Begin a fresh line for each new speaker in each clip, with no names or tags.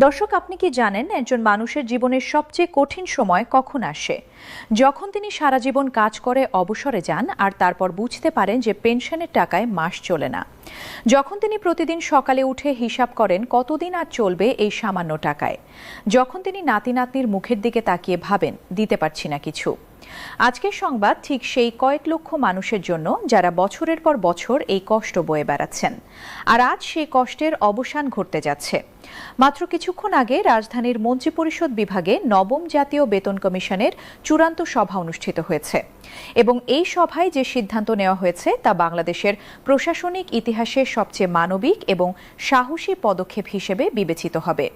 দর্শক, আপনি কি জানেন একজন মানুষের জীবনের সবচেয়ে কঠিন সময় কখন আসে? যখন তিনি সারা জীবন কাজ করে অবসরে যান আর তারপর বুঝতে পারেন যে পেনশনের টাকায় মাস চলে না। যখন তিনি প্রতিদিন সকালে উঠে হিসাব করেন কতদিন আর চলবে এই সামান্য টাকায়। যখন তিনি নাতি নাতনির মুখের দিকে তাকিয়ে ভাবেন দিতে পারছি না কিছু। আজকের সংবাদ ঠিক সেই কয়েক লক্ষ মানুষের জন্য যারা বছরের পর বছর এই কষ্ট বয়ে বেড়াচ্ছেন। আর আজ সেই কষ্টের অবসান ঘটতে যাচ্ছে। মাত্র কিছুক্ষণ আগে রাজধানীর মন্ত্রিপরিষদ বিভাগে নবম জাতীয় বেতন কমিশনের চূড়ান্ত সভা অনুষ্ঠিত হয়েছে এবং এই সভায় যে সিদ্ধান্ত নেওয়া হয়েছে তা বাংলাদেশের প্রশাসনিক ইতিহাসের সবচেয়ে মানবিক এবং সাহসী পদক্ষেপ হিসেবে বিবেচিত হবে।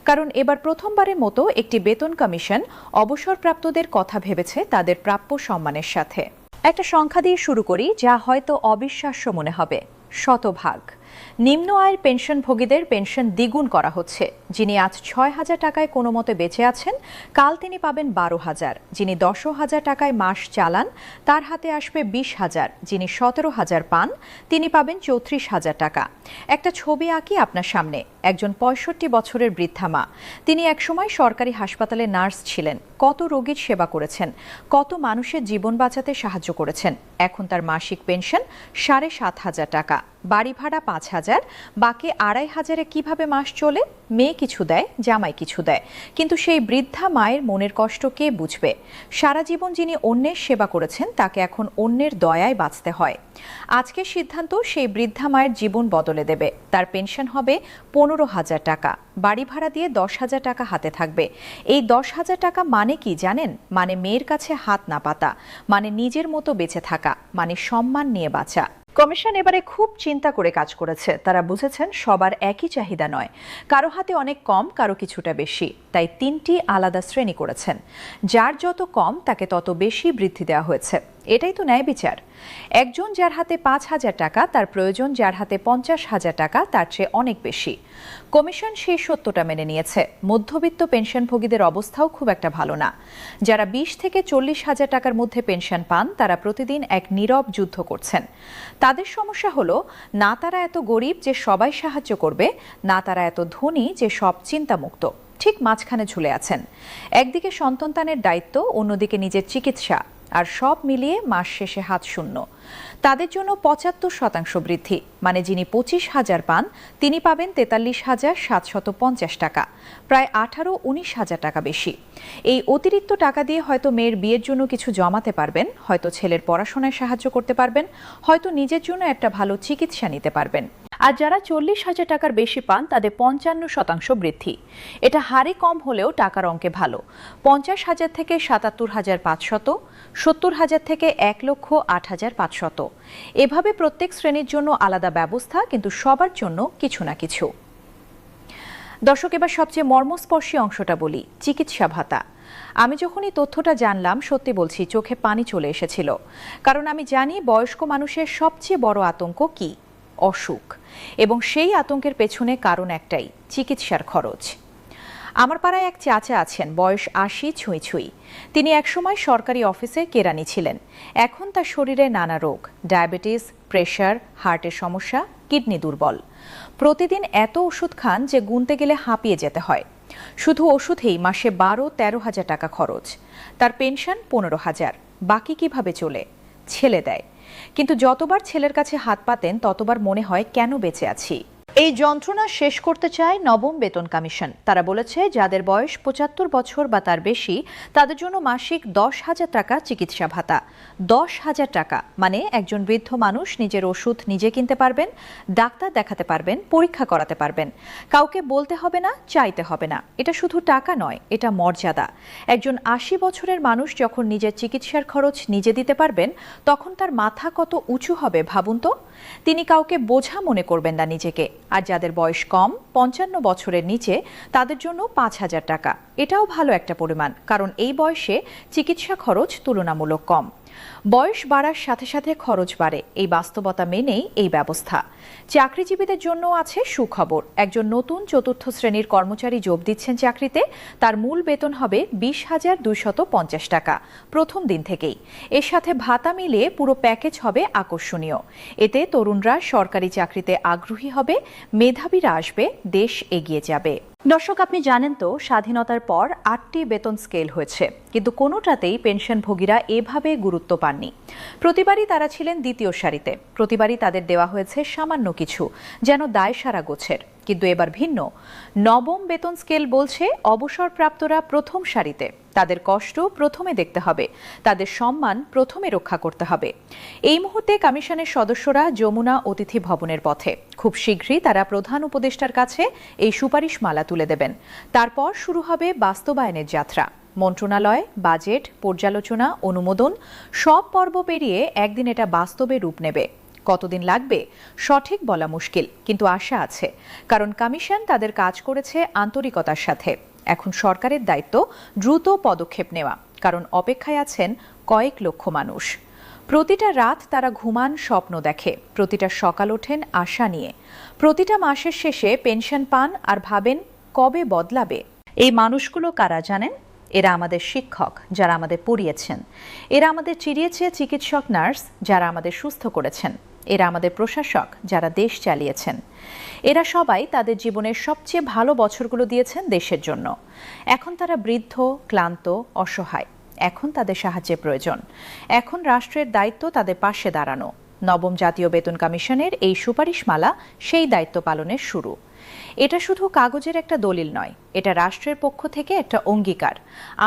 কারণ এবার প্রথমবারের মতো একটি বেতন কমিশন অবসরপ্রাপ্তদের কথা ভেবেছে তাদের প্রাপ্য সম্মানের সাথে। একটা সংখ্যা দিয়ে শুরু করি, যা হয়তো অবিশ্বাস্য মনে হবে। শতভাগ নিম্ন আয়ের পেনশনভোগীদের পেনশন দ্বিগুণ করা হচ্ছে। যিনি আজ ৬,০০০ টাকায় কোনো মতে বেঁচে আছেন, কাল তিনি পাবেন ১২,০০০। যিনি ১০,০০০ টাকায় মাস চালান, তার হাতে আসবে ২০,০০০। যিনি ১৭,০০০ পান, তিনি পাবেন ৩৪,০০০ টাকা। একটা ছবি আঁকি আপনার সামনে। একজন ৬৫ বছরের বৃদ্ধা মা। তিনি একসময় সরকারি হাসপাতালে নার্স ছিলেন, কত রোগীর সেবা করেছেন, কত মানুষের জীবন বাঁচাতে সাহায্য করেছেন। এখন তার মাসিক পেনশন ৭,৫০০ টাকা, বাড়ি ভাড়া ৫,০০০, বাকি ২,৫০০-এ কিভাবে মাস চলে? মেয়ে কিছু দেয়, জামাই কিছু দেয়, কিন্তু সেই বৃদ্ধা মায়ের মনের কষ্ট কে বুঝবে? সারা জীবন যিনি অন্যের সেবা করেছেন, তাকে এখন অন্যের দয়ায় বাঁচতে হয়। আজকের সিদ্ধান্ত সেই বৃদ্ধা মায়ের জীবন বদলে দেবে। তার পেনশন হবে ১৫,০০০ টাকা, বাড়ি ভাড়া দিয়ে ১০,০০০ টাকা হাতে থাকবে। এই ১০,০০০ টাকা মানে কি জানেন? মানে মেয়ের কাছে হাত না পাতা, মানে নিজের মতো বেঁচে থাকা, মানে সম্মান নিয়ে বাঁচা। কমিশন এবারে খুব চিন্তা করে কাজ করেছে। তারা বুঝেছেন সবার একই চাহিদা নয়, কারো হাতে অনেক কম, কারো কিছুটা বেশি। তাই ৩টি আলাদা শ্রেণী করেছেন। যার যত কম তাকে তত বেশি বৃদ্ধি দেওয়া হয়েছে। এটাই তো ন্যায় বিচার। একজন যার হাতে ৫,০০০ টাকা, তার প্রয়োজন যার হাতে ৫০,০০০ টাকা তার চেয়ে অনেক বেশি। কমিশন সেই সত্যটা মেনে নিয়েছে। মধ্যবিত্ত পেনশনভোগীদের অবস্থাও খুব একটা ভালো না। যারা ২০ থেকে ৪০,০০০ টাকার মধ্যে পেনশন পান, তারা প্রতিদিন এক নীরব যুদ্ধ করছেন। তাদের সমস্যা হলো, না তারা এত গরিব যে সবাই সাহায্য করবে, না তারা এত ধনী যে সব চিন্তামুক্ত। ঠিক মাঝখানে ঝুলে আছেন। একদিকে সন্তানের দায়িত্ব, অন্যদিকে নিজের চিকিৎসা, আর সব মিলিয়ে মাস শেষে হাত শূন্য। তাদের জন্য ৭৫% বৃদ্ধি, মানে যিনি ২৫,০০০ পান, তিনি পাবেন ৪৩,৭৫০ টাকা, প্রায় ১৮-১৯,০০০ টাকা বেশি। এই অতিরিক্ত টাকা দিয়ে হয়তো মেয়ের বিয়ের জন্য কিছু জমাতে পারবেন, হয়তো ছেলের পড়াশোনায় সাহায্য করতে পারবেন, হয়তো নিজের জন্য একটা ভালো চিকিৎসা নিতে পারবেন। আর যারা ৪০,০০০ টাকার বেশি পান, তাদের ৫৫% বৃদ্ধি। এটা হারে কম হলেও টাকার অঙ্কে ভালো। ৫০,০০০ থেকে ৭৭,৫০০, ৭০,০০০ থেকে ১,০৮,৫০০। এভাবে প্রত্যেক শ্রেণীর জন্য আলাদা ব্যবস্থা, কিন্তু সবার জন্য কিছু না কিছু। দর্শক, এবার সবচেয়ে মর্মস্পর্শী অংশটা বলি, চিকিৎসা ভাতা। আমি যখন এই তথ্যটা জানলাম, সত্যি বলছি চোখে পানি চলে এসেছিল। কারণ আমি জানি বয়স্ক মানুষের সবচেয়ে বড় আতঙ্ক কি? অসুখ। এবং সেই আতঙ্কের পেছনে কারণ একটাই, চিকিৎসার খরচ। আমার পাড়ায় এক চাচা আছেন, বয়স ৮০ ছুঁই ছুঁই। তিনি একসময় সরকারি অফিসে কেরানি ছিলেন। এখন তার শরীরে নানা রোগ, ডায়াবেটিস, প্রেশার, হার্টের সমস্যা, কিডনি দুর্বল। প্রতিদিন এত ওষুধ খান যে গুনতে গেলে হাঁপিয়ে যেতে হয়। শুধু ওষুধেই মাসে ১২-১৩,০০০ টাকা খরচ। তার পেনশন ১৫,০০০। বাকি কিভাবে চলে? ছেলে দেয়। কিন্তু যতবার ছেলের কাছে হাত পাতেন, ততবার মনে হয় কেন বেঁচে আছি। এই যন্ত্রণা শেষ করতে চায় নবম বেতন কমিশন। তারা বলেছে, যাদের বয়স ৭৫ বছর বা তার বেশি, তাদের জন্য মাসিক ১০,০০০ টাকা চিকিৎসা ভাতা। ১০,০০০ টাকা মানে একজন বৃদ্ধ মানুষ নিজের ওষুধ নিজে কিনতে পারবেন, ডাক্তার দেখাতে পারবেন, পরীক্ষা করাতে পারবেন। কাউকে বলতে হবে না, চাইতে হবে না। এটা শুধু টাকা নয়, এটা মর্যাদা। একজন ৮০ বছরের মানুষ যখন নিজের চিকিৎসার খরচ নিজে দিতে পারবেন, তখন তার মাথা কত উঁচু হবে ভাবুন তো। তিনি কাউকে বোঝা মনে করবেন না নিজেকে। আর যাদের বয়স কম, ৫৫ বছরের নিচে, তাদের জন্য ৫,০০০ টাকা। এটাও ভালো একটা পরিমাণ, কারণ এই বয়সে চিকিৎসা খরচ তুলনামূলক কম। বয়স বাড়ার সাথে সাথে খরচ বাড়ে, এই বাস্তবতা মেনেই এই ব্যবস্থা। চাকরিজীবীদের জন্য আছে সুখবর। একজন নতুন ৪র্থ শ্রেণীর কর্মচারী যোগ দিচ্ছেন চাকরিতে। তার মূল বেতন হবে ২০,২৫০ টাকা প্রথম দিন থেকেই। এর সাথে ভাতা মিলিয়ে পুরো প্যাকেজ হবে আকর্ষণীয়। এতে তরুণরা সরকারি চাকরিতে আগ্রহী হবে, মেধাবীরা আসবে, দেশ এগিয়ে যাবে। দর্শক, আপনি জানেন তো স্বাধীনতার পর ৮টি বেতন স্কেল হয়েছে, কিন্তু কোনোটাতেই পেনশনভোগীরা এভাবে গুরুত্ব পাননি। প্রতিবারই তারা ছিলেন দ্বিতীয় সারিতে, প্রতিবারই তাদের দেওয়া হয়েছে সামান্য কিছু, যেন দায়সারা গোছের। কিন্তু এবার ভিন্ন। নবম বেতন স্কেল বলছে অবসরপ্রাপ্তরা প্রথম সারিতে, তাদের কষ্ট প্রথমে দেখতে হবে, তাদের সম্মান প্রথমে রক্ষা করতে হবে। এই মুহূর্তে কমিশনের সদস্যরা যমুনা অতিথি ভবনের পথে। খুব শীঘ্রই তারা প্রধান উপদেষ্টার কাছে এই সুপারিশমালা তুলে দেবেন। তারপর শুরু হবে বাস্তবায়নের যাত্রা। মন্ত্রণালয়, বাজেট, পর্যালোচনা, অনুমোদন সব পর্ব পেরিয়ে একদিন এটা বাস্তবে রূপ নেবে। কতদিন লাগবে সঠিক বলা মুশকিল, কিন্তু আশা আছে, কারণ কমিশন তাদের কাজ করেছে আন্তরিকতার সাথে। এখন সরকারের দায়িত্ব দ্রুত পদক্ষেপ নেওয়া, কারণ অপেক্ষায় আছেন কয়েক লক্ষ মানুষ। প্রতিটা রাত তারা ঘুমান, স্বপ্ন দেখে, প্রতিটা সকাল ওঠেন আশা নিয়ে, প্রতিটা মাসের শেষে পেনশন পান আর ভাবেন কবে বদলাবে। এই মানুষগুলো কারা জানেন? এরা আমাদের শিক্ষক, যারা আমাদের পড়িয়েছেন। এরা আমাদের চিরিয়েছে চিকিৎসক, নার্স, যারা আমাদের সুস্থ করেছেন। এরা আমাদের প্রশাসক, যারা দেশ চালিয়েছেন। এরা সবাই তাদের জীবনের সবচেয়ে ভালো বছরগুলো দিয়েছেন দেশের জন্য। এখন তারা বৃদ্ধ, ক্লান্ত, অসহায়। এখন তাদের সাহায্যের প্রয়োজন। এখন রাষ্ট্রের দায়িত্ব তাদের পাশে দাঁড়ানো। নবম জাতীয় বেতন কমিশনের এই সুপারিশমালা সেই দায়িত্ব পালনের শুরু। এটা শুধু কাগজের একটা দলিল নয়, এটা রাষ্ট্রের পক্ষ থেকে একটা অঙ্গীকার।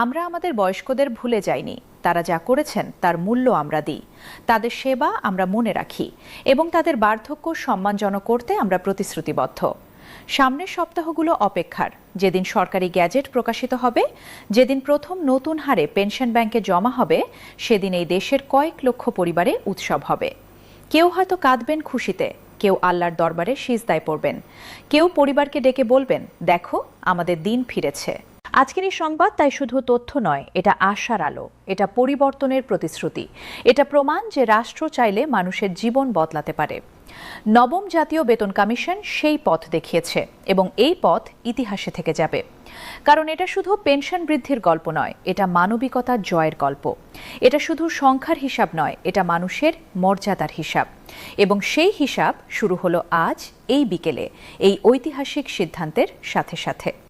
আমরা আমাদের বয়স্কদের ভুলে যাইনি। তারা যা করেছেন তার মূল্য আমরা দিই, তাদের সেবা আমরা মনে রাখি, এবং তাদের বার্ধক্য সম্মানজনক করতে আমরা প্রতিশ্রুতিবদ্ধ। সামনের সপ্তাহগুলো অপেক্ষার। যেদিন সরকারি গ্যাজেট প্রকাশিত হবে, যেদিন প্রথম নতুন হারে পেনশন ব্যাংকে জমা হবে, সেদিন এই দেশের কয়েক লক্ষ পরিবারে উৎসব হবে। কেউ হয়তো কাঁদবেন খুশিতে, কেউ আল্লাহর দরবারে সিজদায় পড়বেন, কেউ পরিবারকে ডেকে বলবেন, দেখো আমাদের দিন ফিরেছে। আজকের এই সংবাদ তাই শুধু তথ্য নয়, এটা আশার আলো, এটা পরিবর্তনের প্রতিশ্রুতি, এটা প্রমাণ যে রাষ্ট্র চাইলে মানুষের জীবন বদলাতে পারে। নবম জাতীয় বেতন কমিশন সেই পথ দেখিয়েছে, এবং এই পথ ইতিহাসে থেকে যাবে। কারণ এটা শুধু পেনশন বৃদ্ধির গল্প নয়, এটা মানবিকতার জয়ের গল্প। এটা শুধু সংখ্যার হিসাব নয়, এটা মানুষের মর্যাদার হিসাব। এবং সেই হিসাব শুরু হলো আজ এই বিকেলে, এই ঐতিহাসিক সিদ্ধান্তের সাথে সাথে।